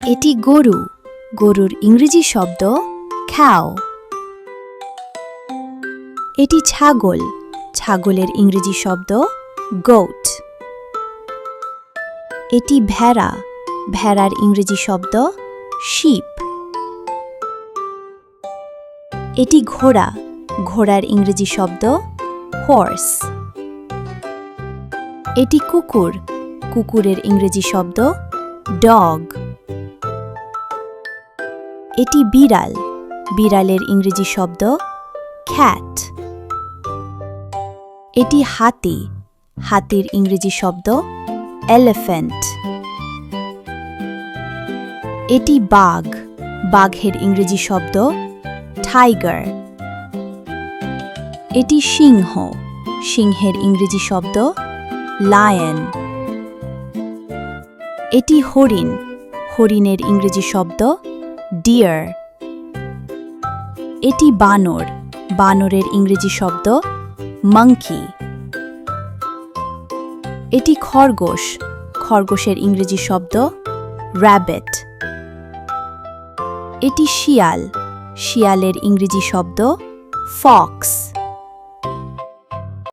এটি গরু। গরুর ইংরেজি শব্দ cow। এটি ছাগল। ছাগলের ইংরেজি শব্দ goat। এটি ভেড়া। ভেড়ার ইংরেজি শব্দ sheep। এটি ঘোড়া। ঘোড়ার ইংরেজি শব্দ horse। এটি কুকুর। কুকুরের ইংরেজি শব্দ dog। এটি বিড়াল। বিড়ালের ইংরেজি শব্দ cat। এটি হাতি। হাতির ইংরেজি শব্দ elephant। এটি বাঘ। বাঘের ইংরেজি শব্দ tiger। এটি সিংহ। সিংহের ইংরেজি শব্দ lion। এটি হরিণ। হরিণের ইংরেজি শব্দ deer। এটি বানর। বানরের ইংরেজি শব্দ monkey। এটি খরগোশ। খরগোশের ইংরেজি শব্দ rabbit। এটি শিয়াল। শিয়ালের ইংরেজি শব্দ fox।